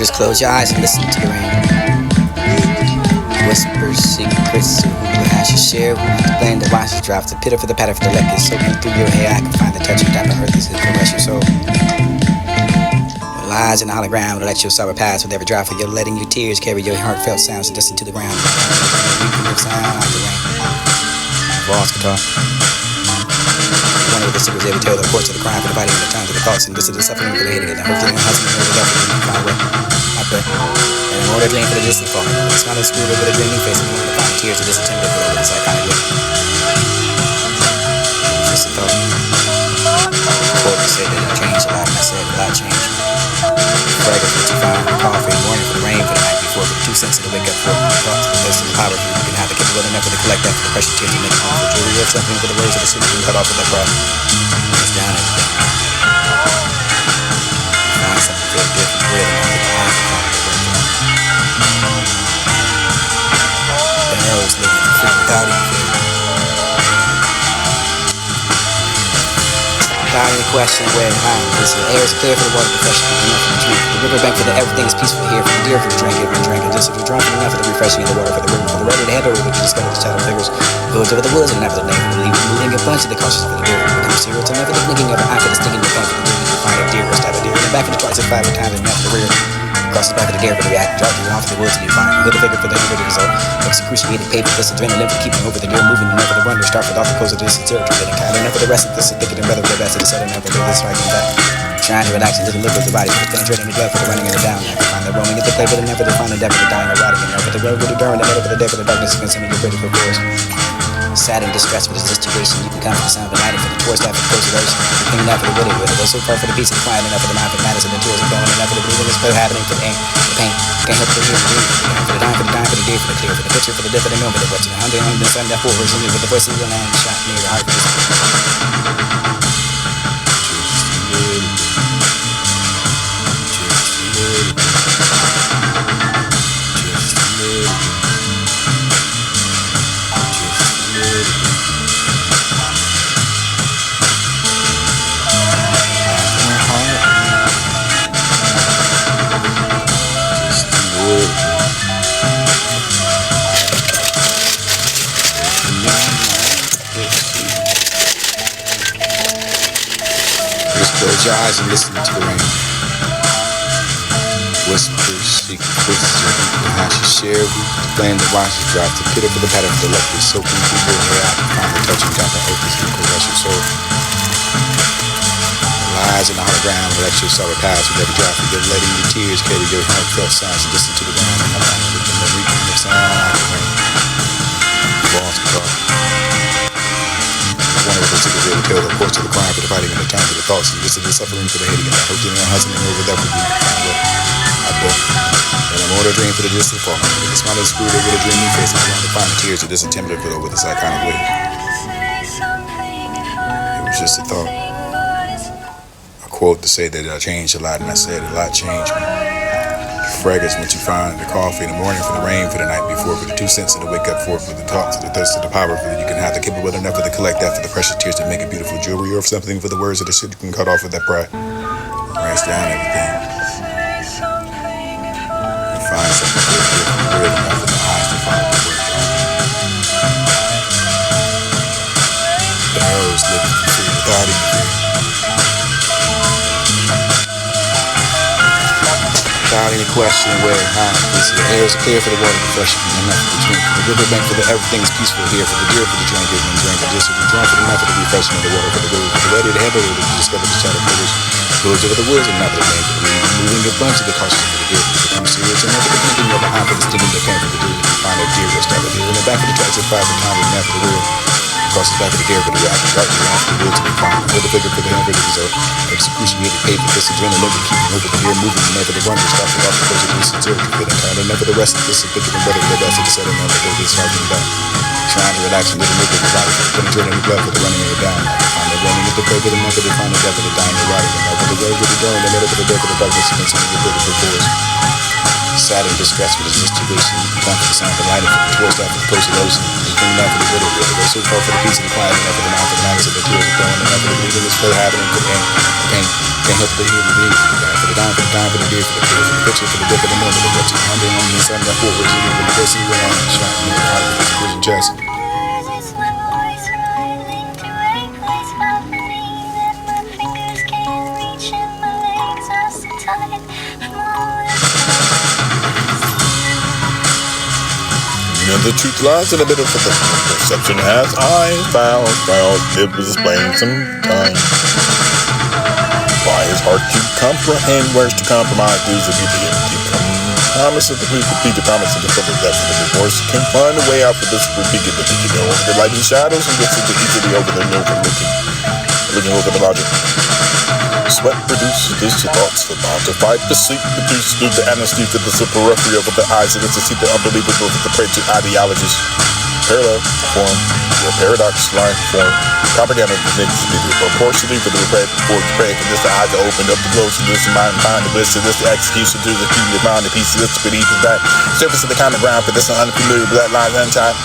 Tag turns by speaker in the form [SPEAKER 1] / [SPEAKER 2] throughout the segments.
[SPEAKER 1] Just close your eyes and listen to the rain. Whispers, secrets, who the hash you share. The blame that washes drops, the pitter for the patter for the lick is soaking through your hair. I can find the touch of type of earth is caress your soul. Lies in the hologram to let your sorrow pass with every drop for your letting your tears carry your heartfelt sounds and listen to the ground. Sound like the rain. Boss guitar. One of the secrets every tale, the course of the crime for the fighting and the time to the thoughts and listen to the suffering for the hating and the hurting and the husband and the devil and the far away. I pray. And in order to dream for the distant falling, the smile of screwed over the dreaming face and one of the final tears of this intended for over the psychotic way. Just a thought. Quote said that I changed a lot and I said a lot changed. Fragrance what you find, coffee, morning for the rain for the night before, for the 2 cents of the wake up for the thoughts of the list of the power you can have the capable enough to collect that for the pressure tears to make time for jewelry or something for the words of the city and cut off with that breath. It's down everything. Find something feel different, real enough for the eyes to find the work. The arrows living free without any fear. Without any question where and how. Listen, the air is clear for the water professional, enough for the drink. The riverbank for the everything is peaceful here. For the deer for the drink, everyone drink. And just if you're drunk enough for the refreshing of the water for the river, for the road to the head over, you discover the shadow figures. Village over the woods and never the name for the leaf. Moving a bunch of the cautious for the deer. Become serious to never the blinking of an eye for the stinging the fan for the deer. You find a deer or stab a deer. And the back of the twice and 5 times and for the rear. Across the back of the deer for the react, drop you off the woods and you find a little figure for the river result. Excruciating paper, this adrenaline for keeping over the deer, moving and never the run to start with off the coast of this territory, getting kind of never the rest of this thicker than brother with the best of the southern never this right and back. Trying to relax and little look at the body, but penetrating the blood for the running and the down. Never find the roaming at the play, but never the find the devil, the dying or rotting, and never the road with the door and the middle of the day for the darkness against some of your critical force. Sad and distressed with this situation, you can come for the sound of the light and for the towards that for the coast of ocean. Thinking that for the witty with it, so far for the peace and quiet, enough for the mind for the matters and the tears are going, enough for the breathing is still happening for the aim, the pain. Can't help but hear the breathe, for the dying, for the dying, for the dear, for the clear, for the picture, for the dip, for the mill, for the wet, to the hunger, and the sun that forward, with the voice of the land shot near the heart for this. Close your eyes and listen to the rain. Whispers, secrets, the hash you share. The flame that washes drops, the pitter for the patter for the left is soaking through your hair. I can find the touch and got the earth is going to caress your soul. Lies in the hologram will let your sorrow pass with every drop. You're letting your tears carry your heartfelt sounds and listen to the ground. And I'm not looking at reaching the sound like the rain. Boss guitar. One of the secrets they will tell the course to the crime for the fighting and the time for the thoughts and listen to the suffering for the hating and the hurting and the hustling over that would be I bet. And I'm order dream for the distant falling. With the smile of screwed over the dreamy face and I want to find the tears of this intended for over the psychotic way. It was just a thought. A quote to say that I changed a lot and I said a lot changed me. Fragrance what you find, the coffee in the morning for the rain for the night before, for the 2 cents to wake up for the thoughts, the thirst of the power for you can have the capable enough to collect that for the precious tears to make a beautiful jewelry or something for the words of the shit you can cut off with that pride. Writes down everything. And find something real enough for the eyes to find the word drawn. The arrows living for free without any fear. Without any question where and how. The air is clear for the water refreshing and enough for the drink. The riverbank for the everything is peaceful here. For the deer for the drink, everyone drink. And just if you're drunk for the enough for the refreshing of the water for the river. For the ready to head over to discover the shadow figures. Village over the woods and never the name for the reed. Moving a bunch of the cautious for the deer. Become serious and never the blinking of the eye for the stinging that came for the deer. You find a deer or stab a deer. In the back of the tracks of 5 times and never the rear. Across the back of the deer for the react, dark you off the woods and you find another figure for the hamburger result. Excruciating paper, this adrenaline for keeping over the deer, moving and never the run to stop it off the coast of this sincerity, fitting kind of never the rest of this is bigger than brother, the rest of the setting never the this harking back. Trying to relax and little move with the body for the penetrating the blood for the running of the down. I can find the running with the paper, the never the find the devil, the dying, the rotting, and over the road with the door, in the middle of the door for the darkness against some of the critical force. Sad and distressed with his situation, you can come for the sound of the light and towards that for the coast of ocean.
[SPEAKER 2] looking enough for the little bit. Those who fall for the peace and the quiet, enough for the mind, for the manners of the tears of growing, enough for the believers for the habit and can't help but hear the big. For the dime, for the dime, for the deer, for the clear, for the picture, for the dip, for the moment, for the wretched, under on the sun, that forward, for the pussy, when I'm shot in the heart of the prison chest.
[SPEAKER 3] The truth lies in the middle of the perception has eyes found it was playing some time. Why is hard to comprehend, where's to compromise, these will be the empty promise of the repeat the promise of the trouble that for the divorce can find a way out for this repeat the beginning over the light and shadows and gets into easily over the looking over the logic. Sweat produces these thoughts about to fight the sleep, produce through the anesthesia, the periphery over the eyes, and it's to see the unbelievable with the prey to ideologies. Parallel form, or paradox line form, propaganda continues to be the proportionally for the prey for this the eyes are opened up the close to this mind behind the bliss, this the execution to the feet of mind, the piece of this beneath the back, surface of the common ground for this unfamiliar with that line untied.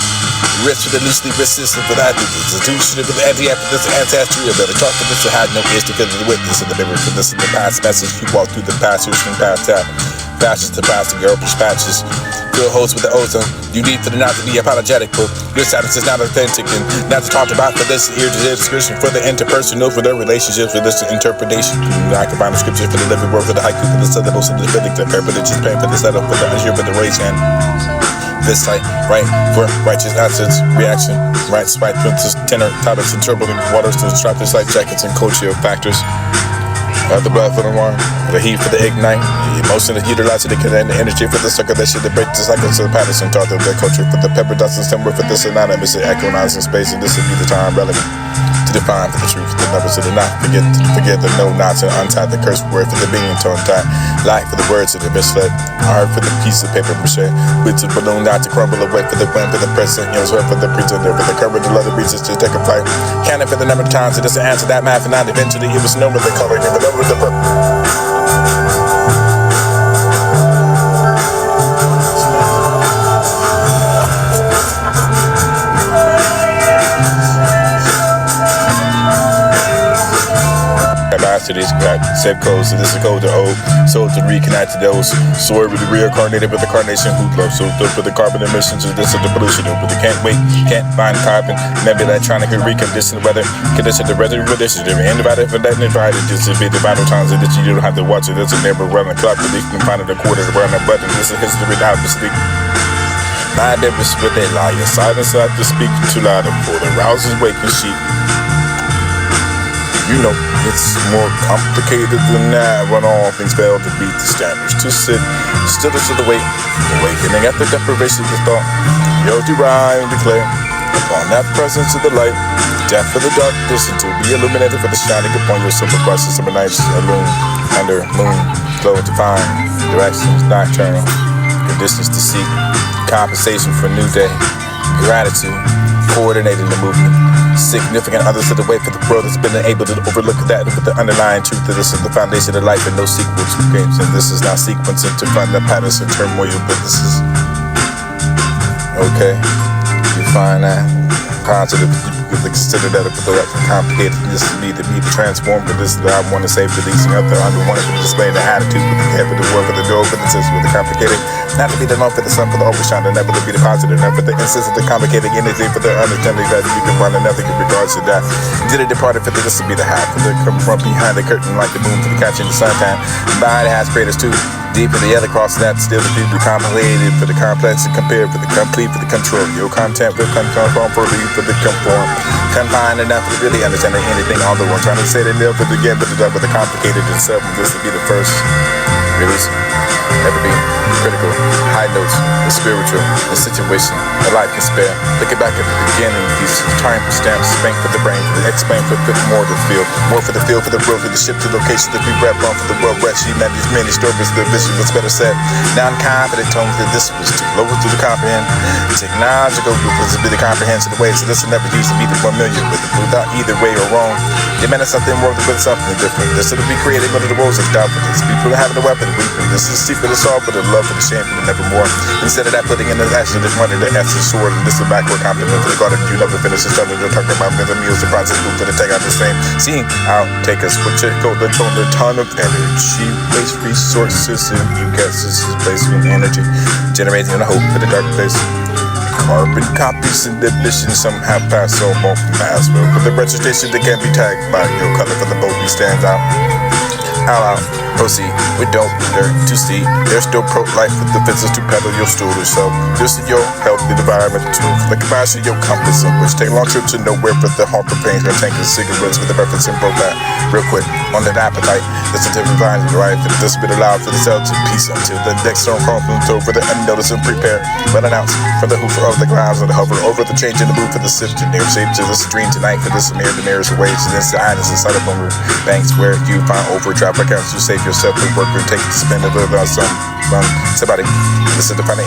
[SPEAKER 3] Rich for the loosely resistant for that institution for the this ancestry of the talk for this to hide no ears because of the witness of the mirror for this in the past message you walk through the passage and past that passes to pass the girl dispatches fill holes with the ozone you need for the not to be apologetic but your status is not authentic and not to talk about for this ear to ear description for the interpersonal for their relationships for this interpretation I combine the scriptures for the living word for the haiku for the syllables of the physics the privileges pain for the setup for the unsure for the raise hand this site, right, for righteous assets, reaction, right, spite, princess, tenor, topics, and turbulent waters to strap this life jackets and cultural factors. The blood for the warm, the heat for the ignite, the emotion that utilizes the energy for the sucker that should break the cycles of the Patterson taught of the culture for the pepper dust and somewhere for this anonymous echoizing space, and this would be the time relevant to define for the truth, the numbers of the not, forget the no not to untie the curse word for the being tongue tied, life for the words of the misled, art for the piece of paper mache, with the balloon not to crumble away for the wind for the present, sweat for the pretender, for the cover the leather breezes to take a flight, counting for the number of times it doesn't answer that math and not eventually it was known of the color and the number of the purple. These set codes, so this is code to old, so to reconnect to those, sword with the reincarnated with the carnation who loves, so for the carbon emissions, so this is the pollution, but they can't wait, can't find carbon, maybe electronic recondition the weather, condition the weather, condition the invited for that invited, this is be the vital times that you don't have to watch it, this is never run the clock, but you can find it a quarter around the button, this is history without sleep. My devils with their lie, silence I have to speak too loud for the rouses waking sheep. You know, it's more complicated than that when all things fail to beat the standards. To sit still to the weight, awakening at the deprivation of the thought. Yo, to ride and declare upon that presence of the light, death for the darkness, and to be illuminated for the shining upon your silver cross of summer nights, alone, under moon, glow to find directions nocturnal, conditions to seek, compensation for new day, gratitude, coordinating the movement. Significant others of the way for the world that's been able to overlook that with the underlying truth that this is the foundation of life and no sequel to games, and this is not sequencing to find the patterns and turmoil, but this is okay. You find that positive, you could consider that for the complicated this need to be transformed, but this is what I want to say for these other unwanted to display the attitude with the head for the word for the door for the system with the complicated. Not to be the lump for the sun for the overshine, and never to be the positive, not for the instance of the complicated energy for the understanding that you can find another in regards to that. Did it departed for the this to be the half for the come from behind the curtain like the moon for the catching the suntan. Behind it has creators too. Deep in the other cross that still to be compilated for the complex and compared for the complete for the control. Your content will conform for you for the conform. Confined enough to really understand anything on the one. Trying to say the nil for the again, but the complicated itself. This will be the first release. Ever be critical, high notes, the spiritual, the situation, the life can spare. Looking back at the beginning, these time stamps, spank for the brain, for the explain for the more to feel, more for the field, for the road, for the ship to location to be wrapped on for the world rest. She met these many stories, the vision was better said. Now I'm confident, told me that this was too low to the comprehend. Technological was to be the comprehension of the way, so this will never use to be the familiar with it without either way or wrong. They meant something more with something different. This will be created under the roles of doubt for this. People having a weapon, weeping. This is the secret of all for the love for the champion and nevermore. anymore. Instead of that, putting in the action, just wanted to ask the sword, and this is backward compliment for the garden. You never finish the started to talk about the meals, the process, food for the take out the same. See, I'll take a switch, go the tone, a ton of energy, waste resources, and you guess this is placing energy, generating a hope for the dark place. Carbon copies and ambition somehow pass on more fast. But for the registration that can't be tagged by your color for the boat we stand out. Out. Proceed, we don't learn to see. There's still pro-life with the business to pedal your stool or so. This is your healthy environment too. The capacity of your compass in which take long trips to nowhere but the haunt for pains. No tanking cigarettes with the reference and broke that. Real quick, on that appetite. There's a different line of life. And this bit allowed for the cell to peace until the next storm comes over the unnoticed and prepare. But announce from the hoofer of the clouds of the hover over the change in the mood for the sifting. Near shape to this dream tonight for this mirror, the mirrors away to this islands inside of Boomer banks where you find over traffic accounts to save yourself and work and take to spend a little on somebody. This is the find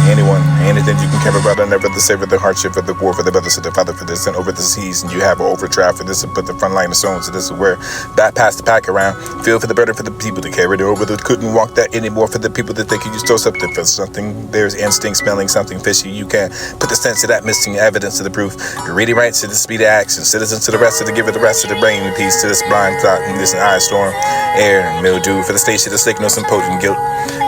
[SPEAKER 3] anyone, anything you can care about, and never the savor, the hardship of the war for the brothers of the father for this and over the seas, and you have an overdraft for this and put the front line of stones. So this is where that pass the pack around. Feel for the burden for the people to carry it over that couldn't walk that anymore for the people that think you stole something for something. There's instinct smelling something fishy. You can't put the sense of that missing evidence to the proof. You're really right to the speed of action. Citizens to the rest of the give it the rest of the brain peace to this blind thought and this eye storm. Air mildew for the station to signal some potent guilt.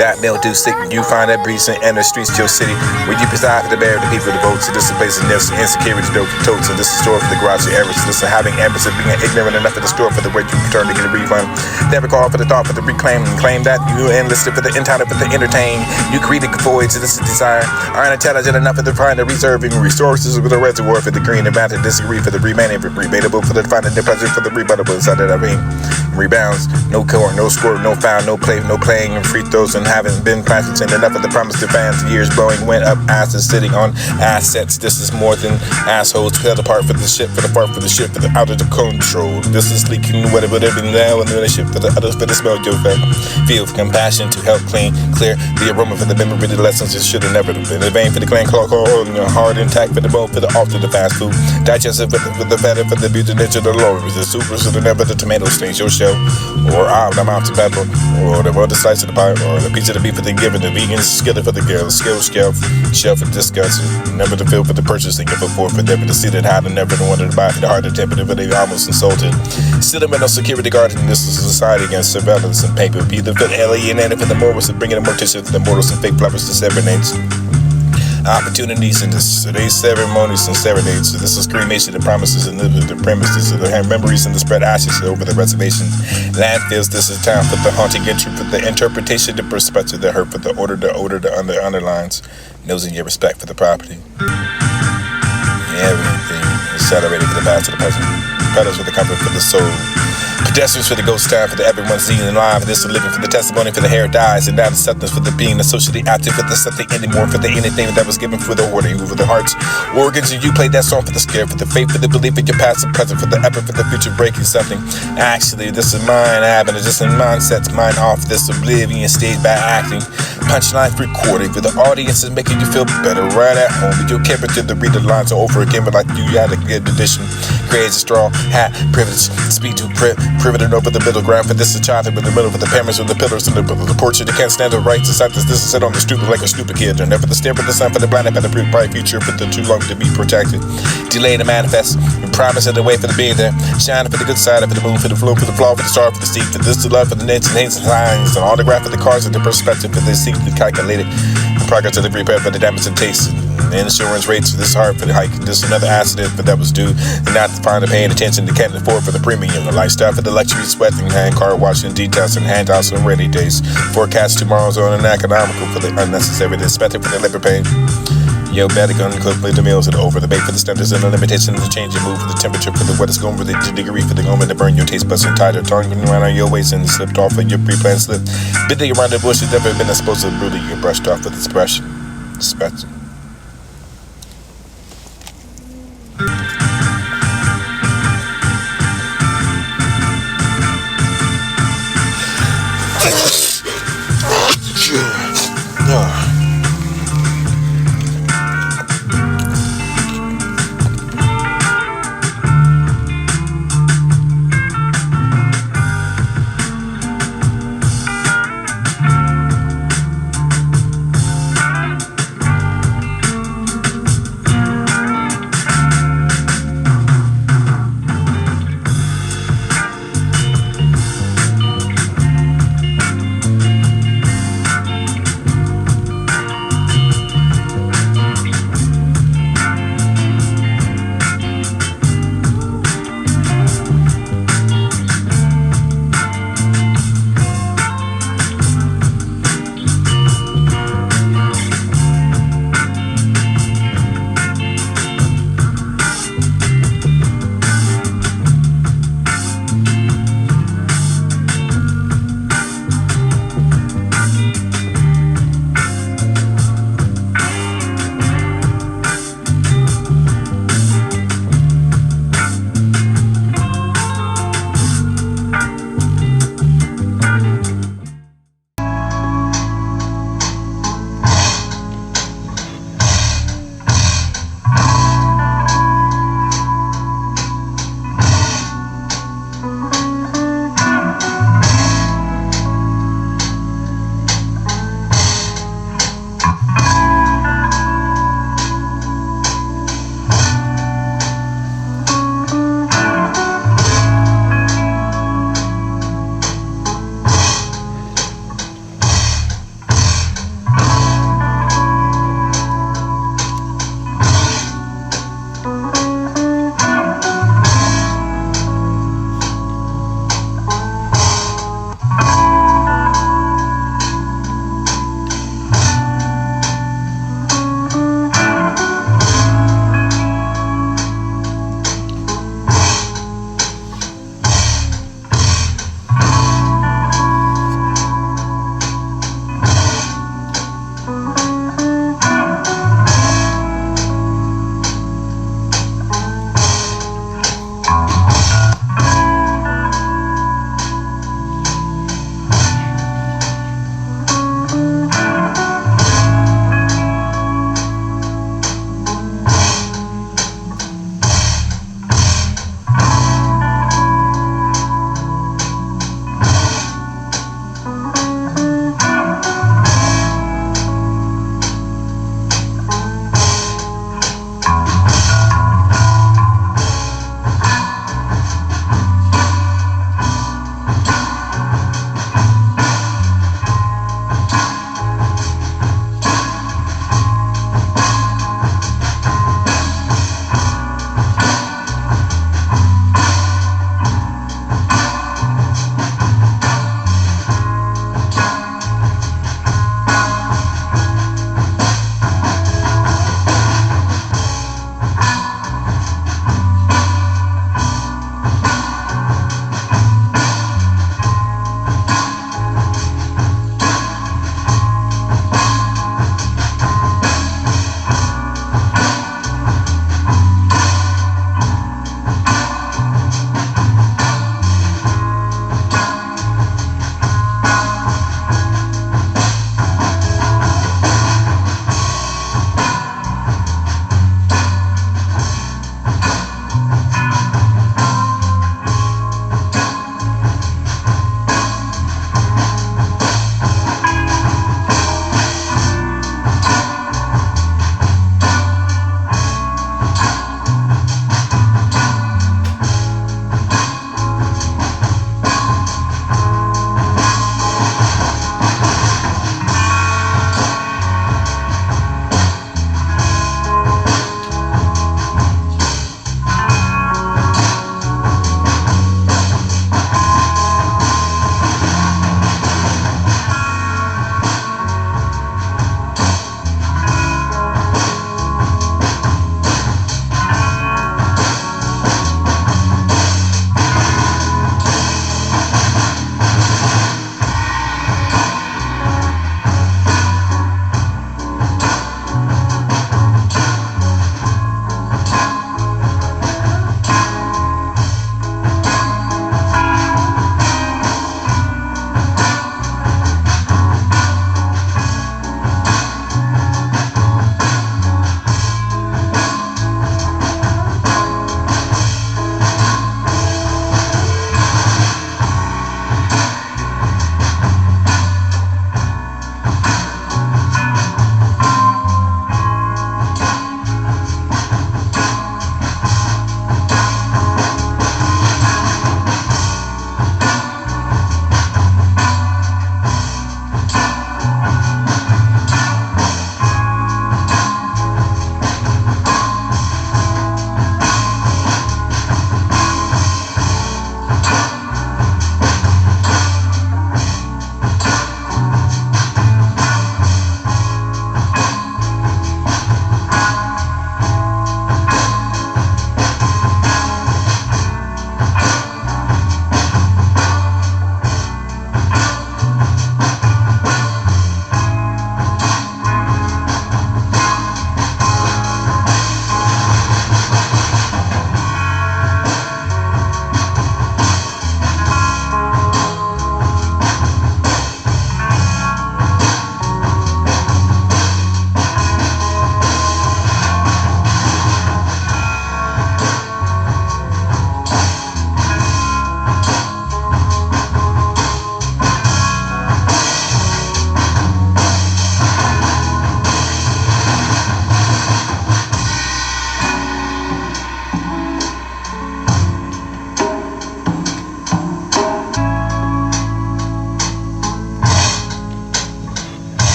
[SPEAKER 3] That mildew sick, you find that breeze in the streets to your city where you preside for the bear, the people, the boats. So this is a place of insecurity, dope, totes. So this is a store for the garage, the average. This is having ambition, being ignorant enough of the store for the way you return to get a refund. Never call for the thought for the reclaim and claim that you enlisted for the entitled for the entertain. You created voids, so this is desire. Aren't intelligent enough for the find the reserving resources with a reservoir for the green and to disagree for the remaining rebatable for the finding the pleasure for the rebuttable side of that vein. Rebounds, no court, no score, no foul, no play, no playing and free throws and haven't been practicing enough of the promise to fans. Years blowing went up asses sitting on assets. This is more than assholes held apart for the ship, for the part for the ship, for the out of the control. This is leaking whatever they've been now and then the ship for the others for the smell your effect. Feel for compassion to help clean, clear the aroma for the memory, the lessons it should have never been. In vain for the clan clock, and your heart intact for the bone, for the off to the fast food. Digestive for the better, for the beauty nature, the lowers, the supers, so the never the tomato stains your shell. Or out the mountain pepper, or the other slice of the pie, or the piece of the beef for the giving, the vegan skillet for the girl, skill shelf for disgust, never to feel for the purchasing, give for never to see that how to never to wanted to buy for the heart attempt, but they almost insulted. Still no security guard in this society against surveillance and paper. Be the alienated for the morals and bringing the morticians, the mortals and fake flowers to serenades. Opportunities in this today's ceremonies and serenades. So this is cremation, the promises and the premises of the memories and the spread ashes over the reservation. Landfills, this is time for the haunting entry, for the interpretation, the perspective, the hurt, for the order, the odor, the underlines. Knows in your respect for the property. Everything is celebrated for the past to the present. Petals for the comfort for the soul. Pedestrians for the ghost time, for the everyone's eating alive, for this is living for the testimony, for the hair dies, and now the substance for the being, the socially active, for the something anymore, for the anything that was given for the order, for the hearts, organs, and you played that song for the scare, for the faith, for the belief in your past and present, for the effort, for the future breaking something. Actually, this is mine happening, just in mindsets, mine off this oblivion stage by acting. Punchlines recording for the audience is making you feel better right at home. But you'll camp to the read the lines over again, but like you had a good edition. Crazy straw hat, privilege, speed to privilege over the middle ground. For this is child in the middle for the parents with the pillars and the portrait that can't stand the rights inside this. This is sit on the stoop like a stupid kid. They're never the stare for the sun for the blind and the bright future for the too long to be protected. Delay to manifest and promise of the way for the being there. Shining for the good side, for the moon, for the flow, for the flaw, for the star, for the steep, for this to love, for the nets and hates and lines, and autograph for the cars and the perspective for the seat. Calculated progress of the repair for the damage and taste. The insurance rates for this hard for the hike. This is another accident, but that was due. And not to find the paying attention to can't afford for the premium. The lifestyle for the luxury sweating, hand car washing, details and handouts on rainy days. Forecast tomorrow's on an economical for the unnecessary. The expected for the labor pain. Yo, better gun cook the meals and over the bake for the standards and the limitations to change and move for the temperature for the weather's going for the degree for the moment to burn your taste buds and tighter tongue around on your waist and slipped off of your pre-planned slip. Bit around the bush has never been exposed to the brutal you brushed off with expression.